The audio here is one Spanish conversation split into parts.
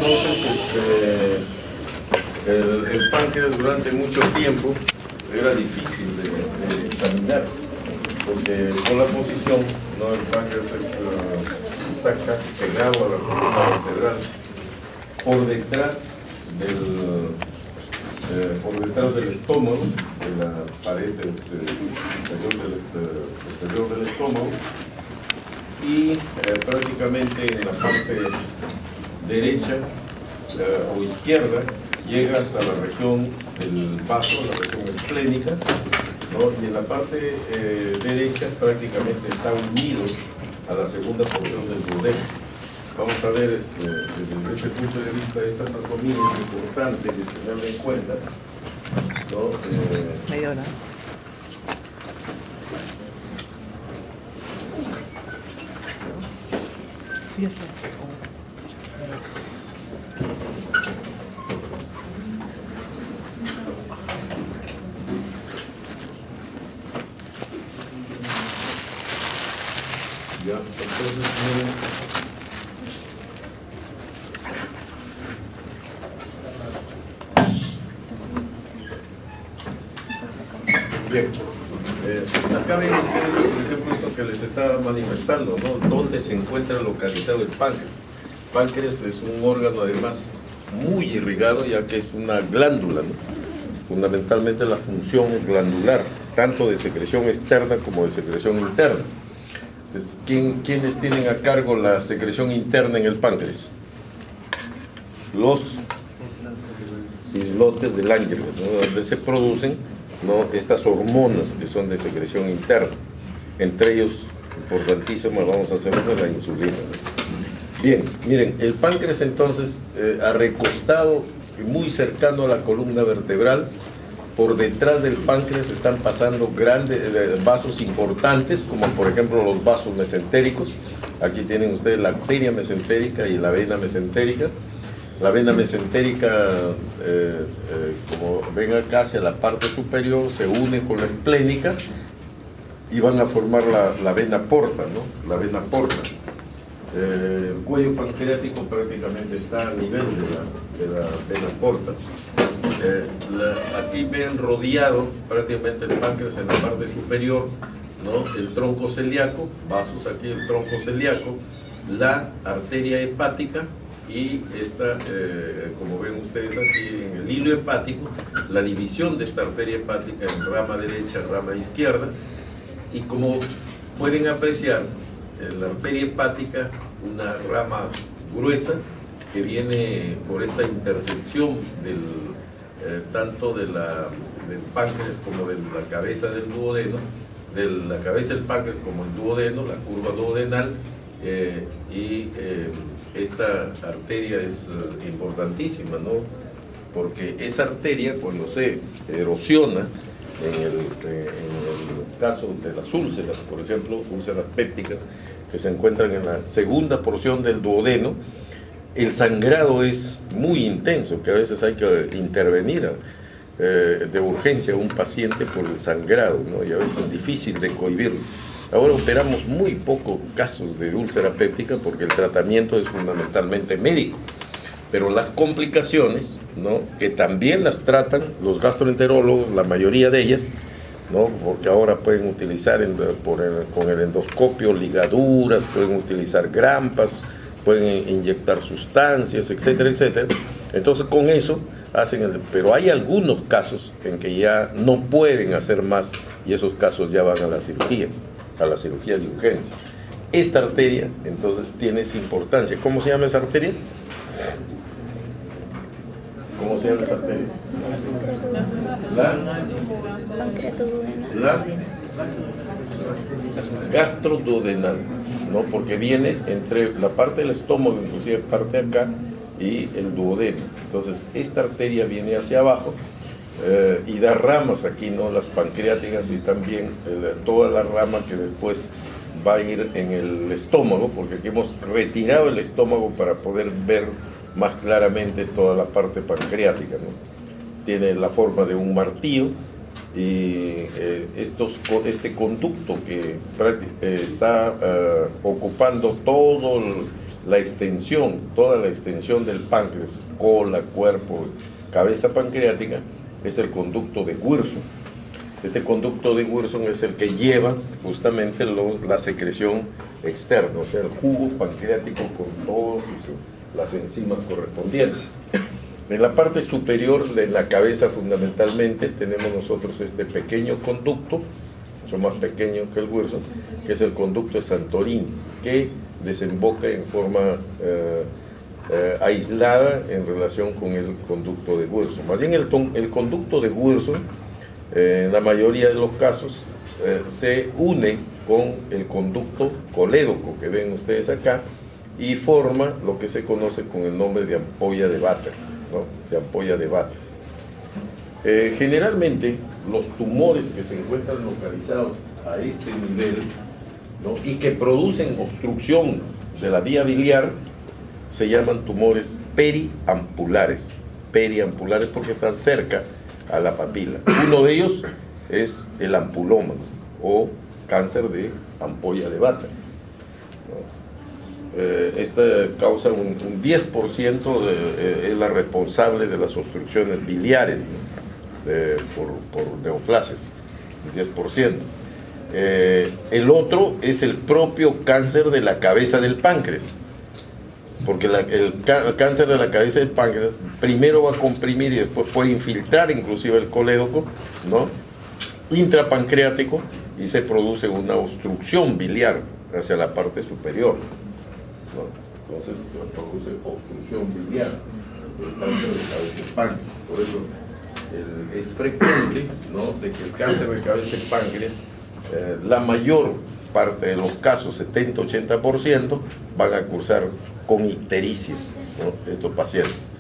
Entonces, el páncreas durante mucho tiempo era difícil de examinar, porque por la posición, ¿no? El páncreas está casi pegado a la columna vertebral, por detrás del estómago, de la pared exterior del estómago, y prácticamente en la parte derecha o izquierda llega hasta la región del vaso, la región esplénica, ¿no? Y en la parte derecha prácticamente está unido a la segunda porción del duodeno. Vamos a ver desde ese punto de vista esta anatomía es importante de tenerla en cuenta, ¿no? Media hora. Ya, entonces miren. Bien, acá ven ustedes, por ejemplo, lo que les estaba manifestando, ¿no? Dónde se encuentra localizado el páncreas. El páncreas es un órgano además muy irrigado, ya que es una glándula, ¿no? Fundamentalmente la función es glandular, tanto de secreción externa como de secreción interna. Entonces, ¿quiénes tienen a cargo la secreción interna en el páncreas? Los islotes de Langerhans, ¿no? Donde se producen, ¿no? Estas hormonas que son de secreción interna. Entre ellos, importantísimo, vamos a hacer la insulina, ¿no? Bien, miren, el páncreas entonces recostado muy cercano a la columna vertebral. Por detrás del páncreas están pasando grandes vasos importantes, como por ejemplo los vasos mesentéricos. Aquí tienen ustedes la arteria mesentérica y la vena mesentérica. La vena mesentérica, como ven acá hacia la parte superior, se une con la esplénica y van a formar la vena porta, ¿no? La vena porta. El cuello pancreático prácticamente está a nivel de la vena porta. Aquí ven rodeado prácticamente el páncreas en la parte superior, ¿no? El tronco celíaco, vasos aquí, el tronco celíaco, la arteria hepática y esta, como ven ustedes aquí en el hilo hepático, la división de esta arteria hepática en rama derecha, rama izquierda, y como pueden apreciar, la arteria hepática, una rama gruesa que viene por esta intersección tanto del páncreas como de la cabeza del duodeno, de la cabeza del páncreas como el duodeno, la curva duodenal, y esta arteria es importantísima, ¿no? Porque esa arteria, cuando se erosiona, en el caso de las úlceras, por ejemplo, úlceras pépticas, que se encuentran en la segunda porción del duodeno, el sangrado es muy intenso, que a veces hay que intervenir de urgencia a un paciente por el sangrado, ¿no? Y a veces es difícil de cohibirlo. Ahora operamos muy pocos casos de úlcera péptica porque el tratamiento es fundamentalmente médico, pero las complicaciones, ¿no? Que también las tratan los gastroenterólogos, la mayoría de ellas, ¿no? Porque ahora pueden utilizar con el endoscopio ligaduras, pueden utilizar grampas, pueden inyectar sustancias, etcétera, etcétera. Entonces con eso hacen pero hay algunos casos en que ya no pueden hacer más y esos casos ya van a la cirugía de urgencia. Esta arteria entonces tiene esa importancia. ¿Cómo se llama esa arteria? ¿Cómo se llama esa arteria? La gastroduodenal, ¿no? Porque viene entre la parte del estómago, inclusive parte de acá, y el duodeno. Entonces esta arteria viene hacia abajo y da ramas aquí, ¿no? Las pancreáticas y también toda la rama que después va a ir en el estómago, porque aquí hemos retirado el estómago para poder ver más claramente toda la parte pancreática, ¿no? Tiene la forma de un martillo y este conducto que está ocupando todo la extensión, toda la extensión del páncreas, cola, cuerpo, cabeza pancreática, es el conducto de Wirsung. Este conducto de Wirsung es el que lleva justamente la secreción externa, o sea, el jugo pancreático con todas las enzimas correspondientes. En la parte superior de la cabeza, fundamentalmente, tenemos nosotros este pequeño conducto, mucho más pequeño que el Wirsung, que es el conducto de Santorini, que desemboca en forma aislada en relación con el conducto de Wirsung. Más bien el conducto de Wirsung, en la mayoría de los casos, se une con el conducto colédoco que ven ustedes acá y forma lo que se conoce con el nombre de ampolla de Vater, ¿no? De ampolla de Vater. Generalmente los tumores que se encuentran localizados a este nivel, ¿no?, y que producen obstrucción de la vía biliar se llaman tumores periampulares. Periampulares porque están cerca a la papila. Uno de ellos es el ampuloma o cáncer de ampolla de Vater. Esta causa un 10% es la responsable de las obstrucciones biliares, ¿no?, por neoplasias, el 10%. El otro es el propio cáncer de la cabeza del páncreas, porque el cáncer de la cabeza del páncreas primero va a comprimir y después puede infiltrar inclusive el colédoco, ¿no?, intrapancreático, y se produce una obstrucción biliar hacia la parte superior, ¿no? Entonces se produce obstrucción biliar, el cáncer de cabeza del páncreas. Por eso es frecuente, ¿no?, de que el cáncer de cabeza del páncreas, la mayor parte de los casos, 70-80%, van a cursar con ictericia, ¿no?, estos pacientes.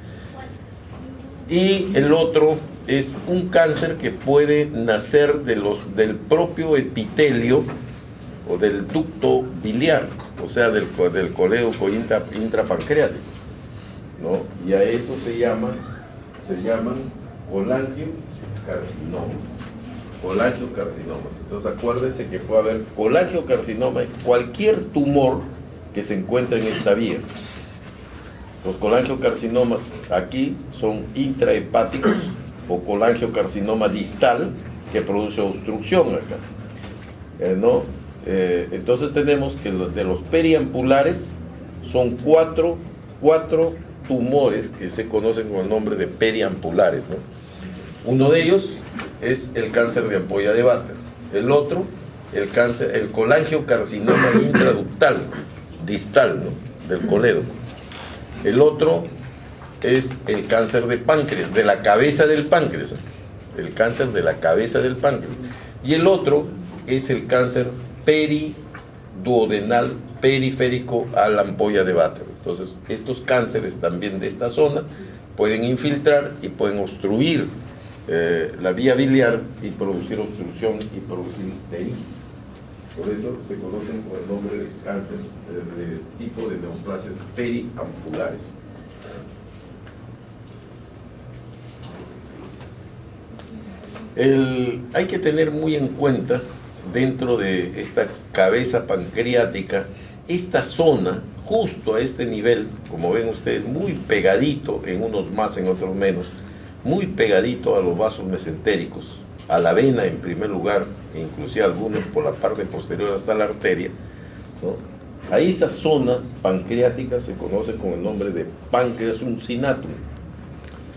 Y el otro es un cáncer que puede nacer del propio epitelio o del ducto biliar, o sea, del colédoco intrapancreático, ¿no? Y a eso se llaman colangiocarcinomas. Colangiocarcinomas. Entonces acuérdense que puede haber colangiocarcinoma en cualquier tumor que se encuentre en esta vía. Los colangiocarcinomas aquí son intrahepáticos o colangiocarcinoma distal que produce obstrucción acá, ¿no? Entonces tenemos que de los periampulares son cuatro tumores que se conocen con el nombre de periampulares, ¿no? Uno de ellos es el cáncer de ampolla de Vater, el otro el colangiocarcinoma intraductal distal, ¿no?, del colédoco. El otro es el cáncer de páncreas, de la cabeza del páncreas, el cáncer de la cabeza del páncreas. Y el otro es el cáncer periduodenal periférico a la ampolla de Vater. Entonces, estos cánceres también de esta zona pueden infiltrar y pueden obstruir la vía biliar y producir obstrucción y producir ictericia. Por eso se conocen con el nombre de cáncer de tipo de neoplasias periampulares. Hay que tener muy en cuenta, dentro de esta cabeza pancreática, esta zona, justo a este nivel, como ven ustedes, muy pegadito, en unos más, en otros menos, muy pegadito a los vasos mesentéricos, a la vena en primer lugar, e inclusive algunos por la parte posterior hasta la arteria, ¿no? A esa zona pancreática se conoce con el nombre de páncreas uncinatum.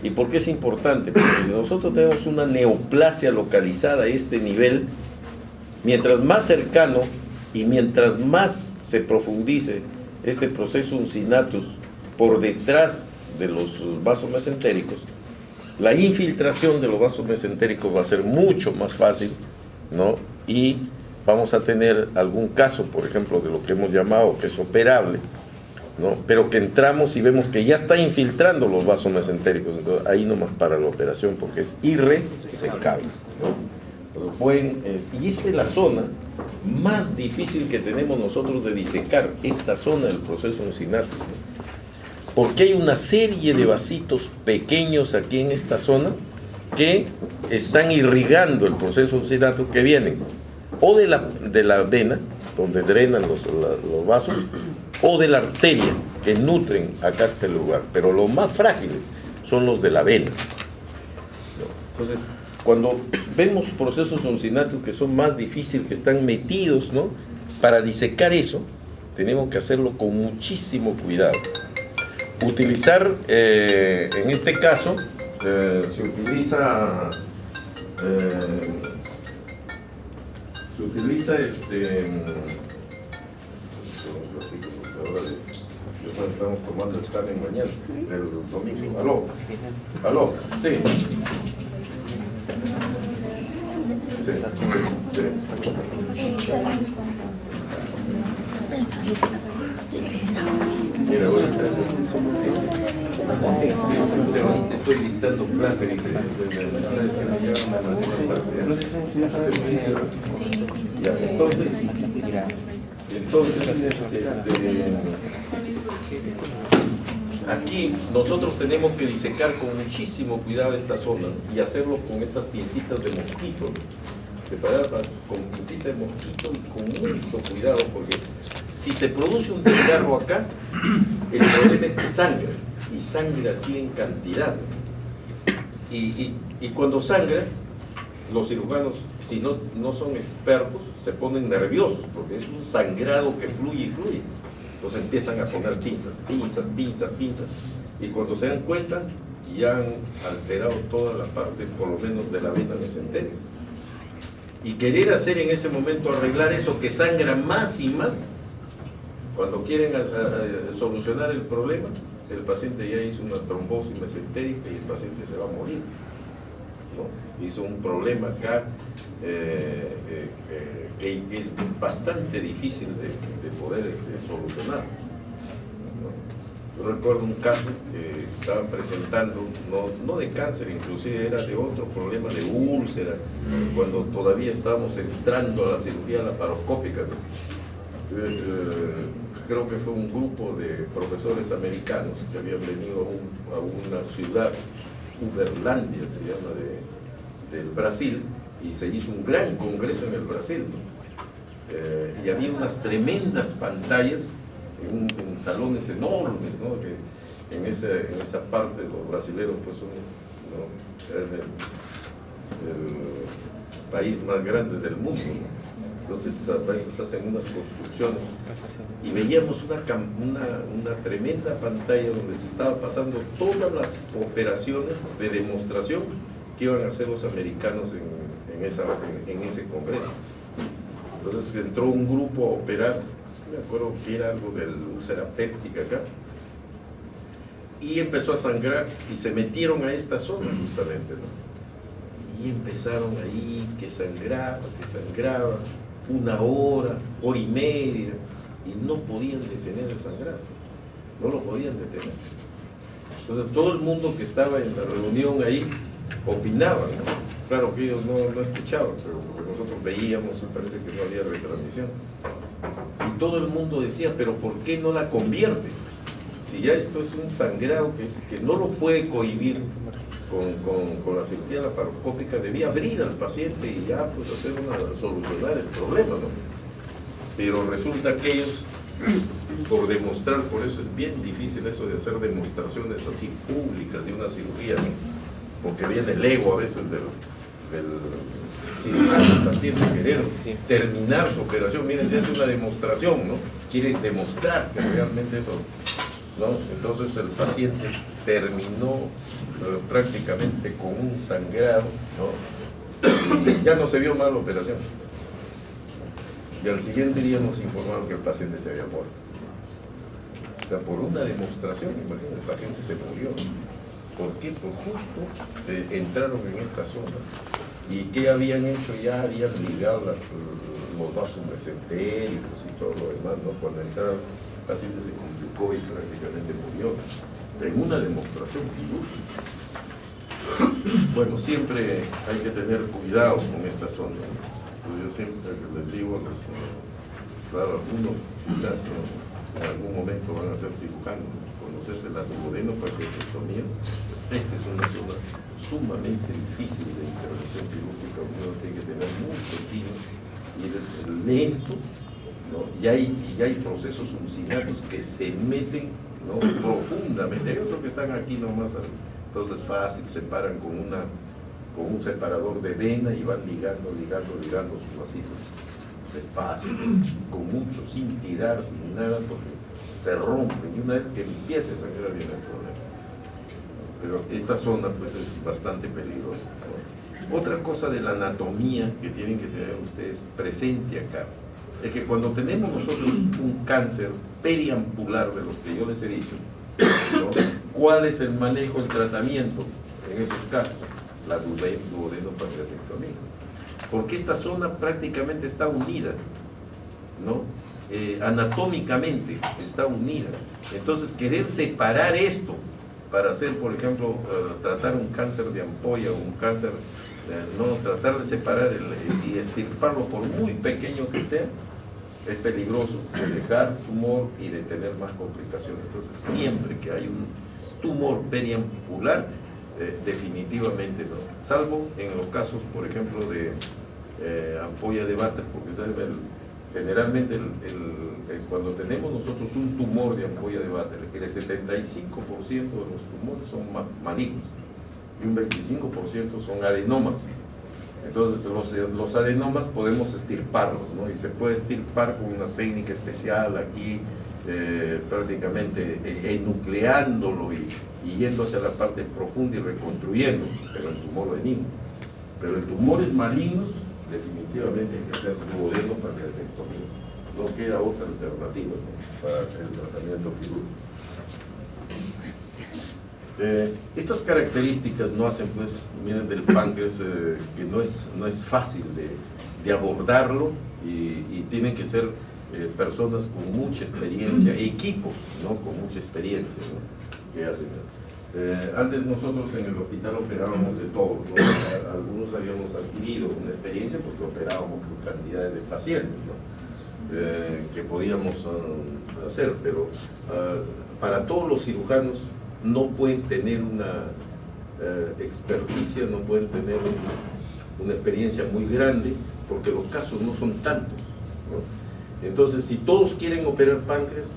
¿Y por qué es importante? Porque si nosotros tenemos una neoplasia localizada a este nivel, mientras más cercano y mientras más se profundice este proceso uncinatus por detrás de los vasos mesentéricos, la infiltración de los vasos mesentéricos va a ser mucho más fácil, ¿no? Y vamos a tener algún caso, por ejemplo, de lo que hemos llamado que es operable, ¿no? Pero que entramos y vemos que ya está infiltrando los vasos mesentéricos. Entonces ahí nomás para la operación, porque es irresecable, ¿no? Y esta es la zona más difícil que tenemos nosotros de disecar, esta zona del proceso uncinatus, ¿no? Porque hay una serie de vasitos pequeños aquí en esta zona que están irrigando el proceso uncinatus, que vienen o de la vena, donde drenan los vasos, o de la arteria que nutren acá este lugar, pero los más frágiles son los de la vena. Entonces, cuando vemos procesos uncinatos que son más difíciles, que están metidos, ¿no? Para disecar eso, tenemos que hacerlo con muchísimo cuidado. Utilizar, en este caso, se utiliza estamos tomando el examen mañana, el domingo. Aló, sí. Sí. Mira, estoy dictando clase aquí nosotros tenemos que disecar con muchísimo cuidado esta zona y hacerlo con estas pincitas de mosquito, separar con pincita de mosquito y con mucho cuidado, porque si se produce un desgarro acá, el problema es que sangra, y sangra así en cantidad. Y cuando sangra, los cirujanos, si no son expertos, se ponen nerviosos, porque es un sangrado que fluye y fluye. Entonces empiezan a poner pinzas, y cuando se dan cuenta, ya han alterado toda la parte, por lo menos de la vena mesenteria. Y querer hacer en ese momento, arreglar eso que sangra más y más, cuando quieren solucionar el problema, el paciente ya hizo una trombosis mesentérica y el paciente se va a morir, ¿no? Hizo un problema acá que es bastante difícil de poder solucionar, ¿no? Yo recuerdo un caso que estaban presentando, no de cáncer, inclusive era de otro problema de úlcera, cuando todavía estábamos entrando a la cirugía laparoscópica, ¿no? Creo que fue un grupo de profesores americanos que habían venido a una ciudad, Uberlândia se llama, del Brasil, y se hizo un gran congreso en el Brasil, ¿no? Y había unas tremendas pantallas en salones enormes, ¿no? Que en esa parte los brasileños pues son, ¿no? el país más grande del mundo, ¿no? Entonces a veces hacen unas construcciones y veíamos una tremenda pantalla donde se estaba pasando todas las operaciones de demostración que iban a hacer los americanos en ese congreso. Entonces entró un grupo a operar, me acuerdo que era algo de úlcera péptica acá, y empezó a sangrar y se metieron a esta zona justamente, ¿no? Y empezaron ahí que sangraba, una hora y media, y no podían detener el sangrado, no lo podían detener. Entonces todo el mundo que estaba en la reunión ahí opinaba, ¿no? Claro que ellos no escuchaban, pero porque nosotros veíamos, me parece que no había retransmisión. Y todo el mundo decía, pero ¿por qué no la convierte? Si ya esto es un sangrado que no lo puede cohibir con la cirugía laparoscópica, debía abrir al paciente y ya pues solucionar el problema, ¿no? Pero resulta que ellos, por demostrar, por eso es bien difícil eso de hacer demostraciones así públicas de una cirugía, ¿no? Porque viene el ego a veces del cirujano también de querer terminar su operación. Miren, si hace una demostración, ¿no? Quiere demostrar que realmente eso, ¿no? Entonces el paciente terminó prácticamente con un sangrado, ¿no? Ya no se vio mal la operación. Y al siguiente día nos informaron que el paciente se había muerto. O sea, por una demostración, imagínate, el paciente se murió. ¿Por qué? Pues justo entraron en esta zona. ¿Y qué habían hecho? Ya habían ligado los vasos mesentéricos y todo lo demás, ¿no? Cuando entraron, el paciente se complicó y prácticamente murió en una demostración quirúrgica. Bueno, siempre hay que tener cuidado con esta zona, ¿no? Pues yo siempre les digo, claro, algunos quizás, ¿no? En algún momento van a ser cirujanos, conocerse las duodenopatectomías. Esta es una zona sumamente difícil de intervención quirúrgica, uno tiene que tener mucho tino, ir lento, ¿no? Y hay procesos sucinatos que se meten, ¿no?, profundamente. Hay otros que están aquí nomás, entonces fácil, se paran con un separador de vena y van ligando sus vasitos despacio, con mucho, sin tirar, sin nada, porque se rompen y una vez que empiece a sangrar viene el problema. Pero esta zona pues es bastante peligrosa, ¿no? Otra cosa de la anatomía que tienen que tener ustedes presente acá es que cuando tenemos nosotros un cáncer periampular de los que yo les he dicho, ¿no?, ¿cuál es el manejo, el tratamiento en esos casos? La duodenopancreatectomía. Porque esta zona prácticamente está unida, ¿no? Anatómicamente está unida. Entonces, querer separar esto para hacer, por ejemplo, tratar un cáncer de ampolla o un cáncer, no, tratar de separar y extirparlo por muy pequeño que sea, es peligroso de dejar tumor y de tener más complicaciones. Entonces, siempre que hay un tumor periampular, definitivamente no, salvo en los casos, por ejemplo, de ampolla de váter, porque generalmente cuando tenemos nosotros un tumor de ampolla de váter, el 75% de los tumores son malignos y un 25% son adenomas. Entonces los adenomas podemos extirparlos, ¿no? Y se puede extirpar con una técnica especial aquí, prácticamente enucleándolo y yendo hacia la parte profunda y reconstruyendo, pero el tumor benigno. Pero en tumores malignos, definitivamente hay que hacer duodenopancreatectomía. No queda otra alternativa, ¿no?, para el tratamiento quirúrgico. Estas características no hacen, pues, miren, del páncreas que no es fácil de abordarlo y tienen que ser personas con mucha experiencia, equipos, ¿no?, con mucha experiencia, ¿no?, que hacen. Antes nosotros en el hospital operábamos de todo, ¿no? Algunos habíamos adquirido una experiencia porque operábamos con cantidades de pacientes, ¿no?, que podíamos hacer, pero para todos los cirujanos no pueden tener una experticia, no pueden tener una experiencia muy grande, porque los casos no son tantos, ¿no? Entonces, si todos quieren operar páncreas,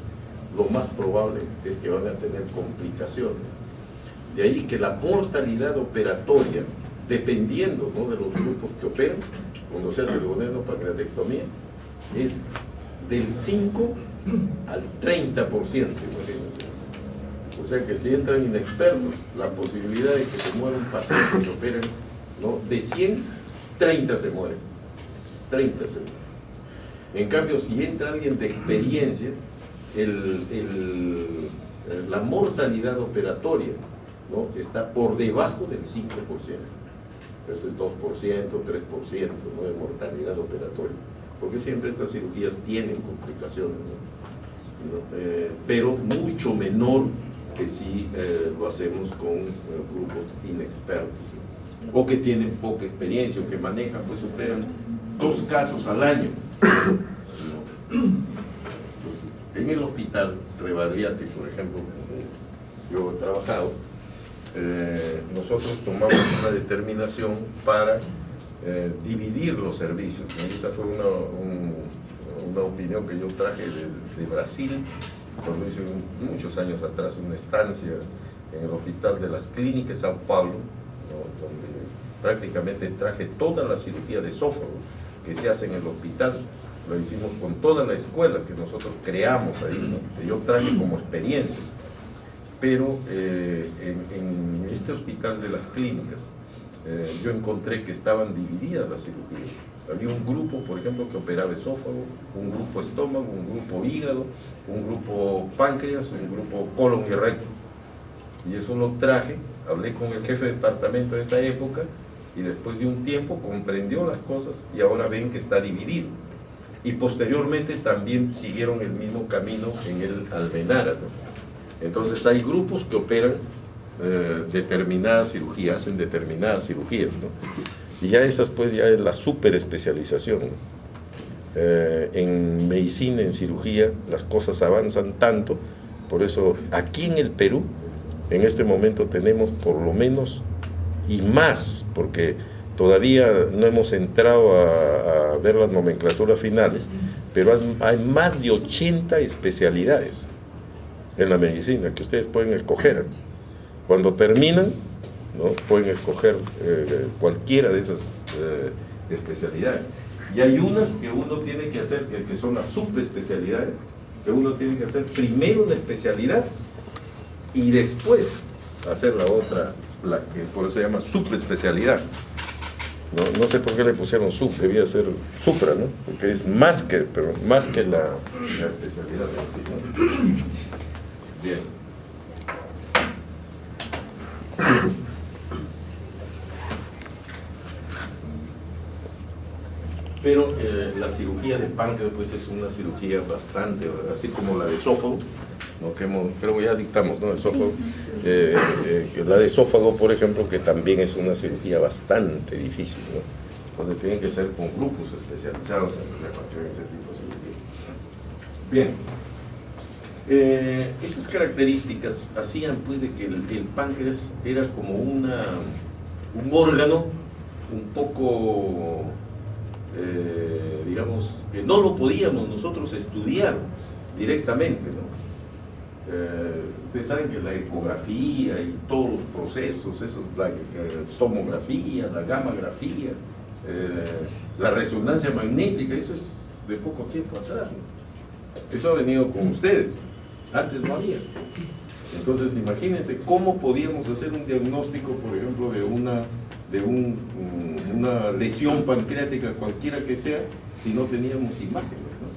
lo más probable es que van a tener complicaciones. De ahí que la mortalidad operatoria, dependiendo, ¿no?, de los grupos que operan, cuando se hace duodenopancreatectomía, es del 5 al 30%, imagínense. O sea que si entran inexpertos, la posibilidad de que se muera un paciente que operen, ¿no?, de 100, 30 se mueren. 30 se mueren. En cambio, si entra alguien de experiencia, la mortalidad operatoria, ¿no?, está por debajo del 5%. Ese es 2%, 3%, ¿no?, de mortalidad operatoria. Porque siempre estas cirugías tienen complicaciones, ¿no? Pero mucho menor que si lo hacemos con grupos inexpertos, ¿no?, o que tienen poca experiencia, o que manejan, pues operan 2 casos al año, ¿no? Entonces, en el hospital Rivadriati, por ejemplo, yo he trabajado, nosotros tomamos una determinación para dividir los servicios, ¿no? Esa fue una opinión que yo traje de Brasil, cuando hice muchos años atrás una estancia en el Hospital de las Clínicas Sao Paulo, ¿no?, donde prácticamente traje toda la cirugía de esófago que se hace en el hospital, lo hicimos con toda la escuela que nosotros creamos ahí, ¿no?, que yo traje como experiencia. Pero en este Hospital de las Clínicas yo encontré que estaban divididas las cirugías. Había un grupo, por ejemplo, que operaba esófago, un grupo estómago, un grupo hígado, un grupo páncreas, un grupo colon y recto. Y eso lo traje, hablé con el jefe de departamento de esa época y después de un tiempo comprendió las cosas y ahora ven que está dividido. Y posteriormente también siguieron el mismo camino en el Almenara, ¿no? Entonces hay grupos que operan determinadas cirugías, hacen determinadas cirugías, ¿no? Y ya esas pues ya es la super especialización, ¿no? En medicina, en cirugía, las cosas avanzan tanto, por eso aquí en el Perú, en este momento tenemos por lo menos, y más, porque todavía no hemos entrado a ver las nomenclaturas finales, pero hay más de 80 especialidades en la medicina que ustedes pueden escoger. Cuando terminan, ¿no?, pueden escoger cualquiera de esas especialidades. Y hay unas que uno tiene que hacer, que son las subespecialidades, que uno tiene que hacer primero una especialidad y después hacer la otra, la que por eso se llama subespecialidad. No sé por qué le pusieron sub, debía ser supra, ¿no? Porque es más que, pero más que la especialidad en sí, ¿no? Bien. Pero la cirugía de páncreas pues es una cirugía bastante, así como la de esófago, ¿no?, que creo que ya dictamos, ¿no?, esófago. La de esófago, por ejemplo, que también es una cirugía bastante difícil, ¿no?, donde tienen que ser con grupos especializados en ese tipo de cirugía. Bien. Estas características hacían pues de que el páncreas era como un órgano un poco, digamos, que no lo podíamos nosotros estudiar directamente, ¿no? Ustedes saben que la ecografía y todos los procesos, la tomografía, la gamografía, la resonancia magnética, eso es de poco tiempo atrás, ¿no? Eso ha venido con ustedes, antes no había. Entonces imagínense cómo podíamos hacer un diagnóstico, por ejemplo, de una lesión pancreática cualquiera que sea, si no teníamos imágenes, ¿no?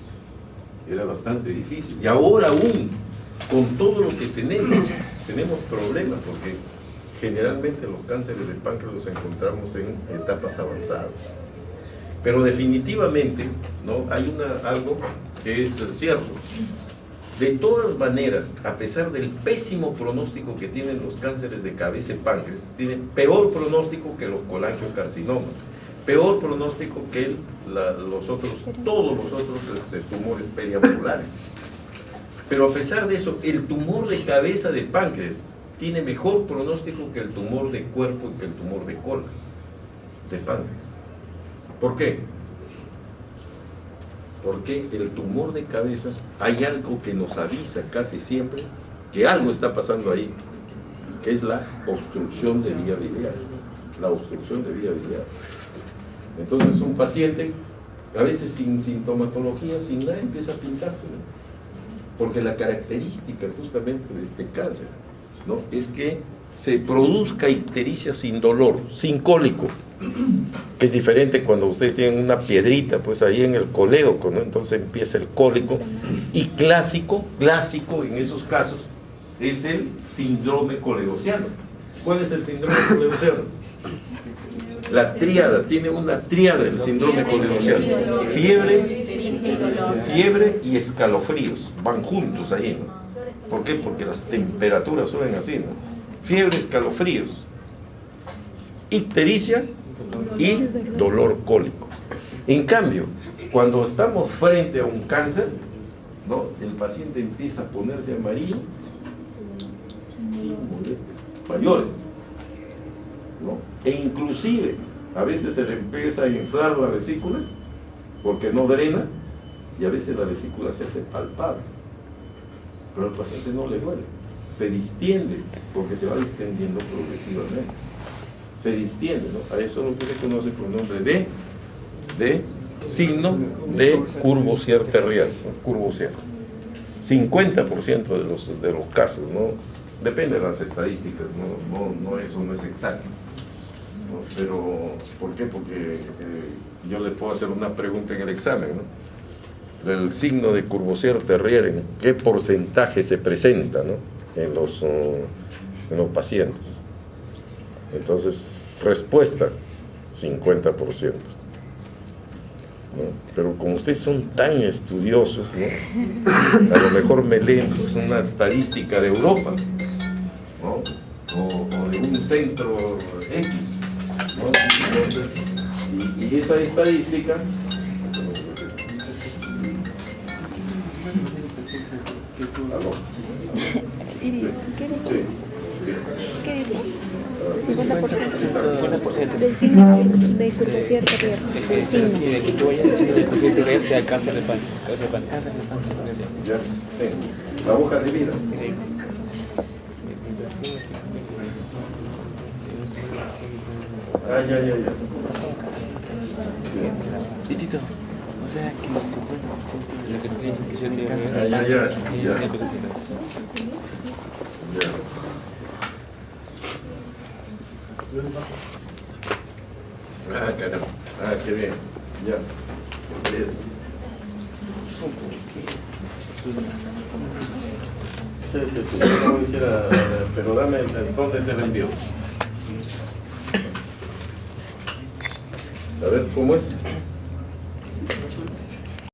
Era bastante difícil. Y ahora aún, con todo lo que tenemos problemas, porque generalmente los cánceres de páncreas los encontramos en etapas avanzadas. Pero definitivamente, ¿no?, hay algo que es cierto. De todas maneras, a pesar del pésimo pronóstico que tienen los cánceres de cabeza y páncreas, tienen peor pronóstico que los colangiocarcinomas, peor pronóstico que todos los otros tumores periampulares. Pero a pesar de eso, el tumor de cabeza de páncreas tiene mejor pronóstico que el tumor de cuerpo y que el tumor de colon de páncreas. ¿Por qué? Porque el tumor de cabeza, hay algo que nos avisa casi siempre que algo está pasando ahí, que es la obstrucción de vía biliar. La obstrucción de vía biliar. Entonces un paciente, a veces sin sintomatología, sin nada, empieza a pintarse, ¿no? Porque la característica justamente de este cáncer, ¿no?, es que se produzca ictericia sin dolor, sin cólico, que es diferente cuando ustedes tienen una piedrita pues ahí en el colédoco, ¿no? Entonces empieza el cólico. Y clásico en esos casos es el síndrome coledociano. ¿Cuál es el síndrome coledociano? La tríada, tiene una tríada el síndrome coledociano: fiebre y escalofríos, van juntos ahí, ¿no? ¿Por qué? Porque las temperaturas suben así, ¿no? Fiebre, escalofríos, ictericia y dolor cólico. En cambio, cuando estamos frente a un cáncer, ¿no?, el paciente empieza a ponerse amarillo sin molestias mayores, ¿no? E inclusive a veces se le empieza a inflar la vesícula porque no drena, y a veces la vesícula se hace palpable, pero al paciente no le duele, se distiende porque se va distendiendo progresivamente, se distiende, ¿no? A eso es lo que se conoce por el nombre de signo de Courvoisier-Terrier, ¿no? Courvoisier. 50% de los casos, ¿no? Depende de las estadísticas, eso no es exacto, ¿no? Pero, ¿por qué? Porque yo les puedo hacer una pregunta en el examen, ¿no? El signo de Courvoisier-Terrier, ¿en qué porcentaje se presenta, ¿no?, en los pacientes? Entonces, respuesta, 50%. ¿No? Pero como ustedes son tan estudiosos, ¿no?, a lo mejor me leen pues una estadística de Europa, ¿no?, o de un centro X, ¿no? Entonces, y esa estadística sí. ¿Qué dice? 50% del signo de curvatura real. El signo. Que tú vayas diciendo el coeficiente real sea cáncer de pan. Ya, sí. La hoja de vida. Ah, ya. Y Tito, o sea que el 50% de lo que te sientes que yo tengo cáncer Ah, de pan. ya. Ah, caramba. Ah, qué bien. Ya. Sí. No quisiera, pero dame dónde te lo envío. A ver, ¿cómo es?